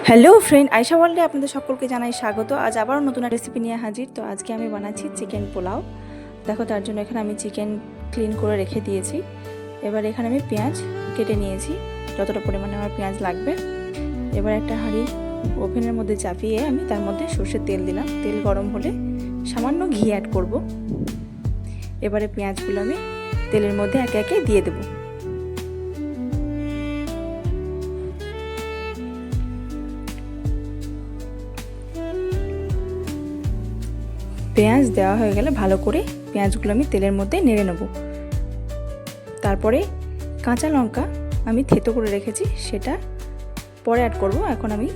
Hello friend, Ayesha ওয়ার্ল্ডে আপনাদের সকলকে জানাই স্বাগত। আজ আবারও নতুন রেসিপি নিয়ে হাজির। তো আজকে আমি বানাচ্ছি চিকেন পোলাও। দেখো, তার জন্য এখানে আমি চিকেন ক্লিন করে রেখে দিয়েছি। এবার এখানে আমি পেঁয়াজ কেটে নিয়েছি, যতটা পরিমাণে আমার পেঁয়াজ লাগবে। এবার একটা হাঁড়ি ওভেনের মধ্যে চাপিয়ে আমি তার মধ্যে সর্ষের তেল দিলাম। তেল গরম হলে সামান্য ঘি অ্যাড করব। এবারে পেঁয়াজগুলো আমি তেলের মধ্যে একে একে দিয়ে দেবো। পেঁয়াজ দেওয়া হয়ে গেলে ভালো করে পেঁয়াজগুলো আমি তেলের মধ্যে নেড়ে নেব। তারপরে কাঁচা লঙ্কা আমি থেতো করে রেখেছি, সেটা পরে অ্যাড করব। এখন আমি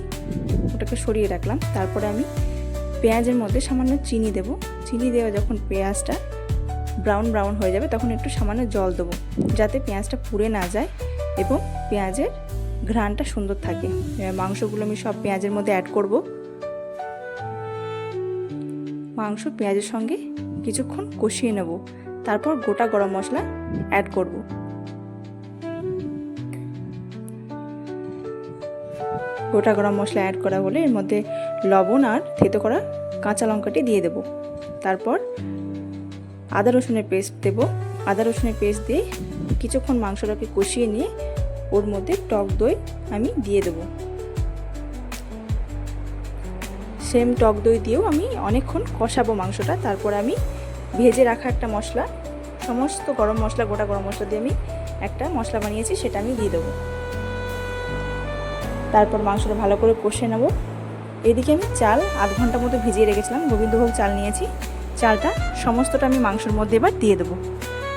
ওটাকে সরিয়ে রাখলাম। তারপরে আমি পেঁয়াজের মধ্যে সামান্য চিনি দেব। চিনি দেওয়া যখন পেঁয়াজটা ব্রাউন ব্রাউন হয়ে যাবে তখন একটু সামান্য জল দেবো, যাতে পেঁয়াজটা পুড়ে না যায় এবং পেঁয়াজের ঘ্রাণটা সুন্দর থাকে। মাংসগুলো আমি সব পেঁয়াজের মধ্যে অ্যাড করব। মাংস পেঁয়াজের সঙ্গে কিছুক্ষণ কষিয়ে নেব। তারপর গোটা গরম মশলা অ্যাড করব। গোটা গরম মশলা অ্যাড করা হলে এর মধ্যে লবণ আর থেতো করা কাঁচা লঙ্কাটি দিয়ে দেব। তারপর আদা রসুনের পেস্ট দেব। আদা রসুনের পেস্ট দিয়ে কিছুক্ষণ মাংসটাকে কষিয়ে নিয়ে ওর মধ্যে টক দই আমি দিয়ে দেব। সেম টক দই দিয়েও আমি অনেকক্ষণ কষাবো মাংসটা। তারপর আমি ভেজে রাখা একটা মশলা, সমস্ত গরম মশলা, গোটা গরম মশলা দিয়ে আমি একটা মশলা বানিয়েছি, সেটা আমি দিয়ে দেবো। তারপর মাংসটা ভালো করে কষে নেব। এদিকে আমি চাল আধ ঘন্টা মতো ভিজিয়ে রেখেছিলাম, গোবিন্দভোগ চাল নিয়েছি। চালটা সমস্তটা আমি মাংসের মধ্যে এবার দিয়ে দেবো।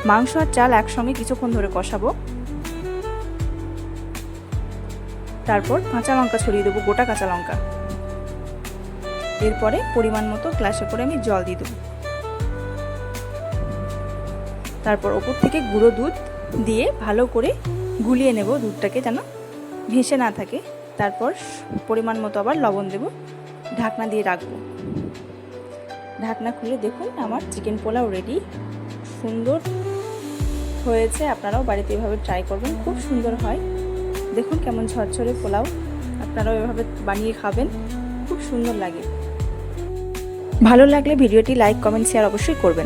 মাংস আর চাল একসঙ্গে কিছুক্ষণ ধরে কষাবো। তারপর কাঁচা লঙ্কা ছড়িয়ে দেবো, গোটা কাঁচা লঙ্কা। এরপরে পরিমাণ মতো গ্লাসে করে আমি জল দিয়ে দেবো। তারপর ওপর থেকে গুঁড়ো দুধ দিয়ে ভালো করে গুলিয়ে নেব, দুধটাকে যেন ভেসে না থাকে। তারপর পরিমাণ মতো আবার লবণ দেব, ঢাকনা দিয়ে রাখবো। ঢাকনা খুলে দেখুন আমার চিকেন পোলাও রেডি। সুন্দর হয়েছে, আপনারাও বাড়িতে এভাবে ট্রাই করবেন, খুব সুন্দর হয়। দেখুন কেমন ঝরঝরে পোলাও, আপনারাও এভাবে বানিয়ে খাবেন, খুব সুন্দর লাগে। ভালো লাগলে ভিডিওটি লাইক, কমেন্ট, শেয়ার অবশ্যই করবেন।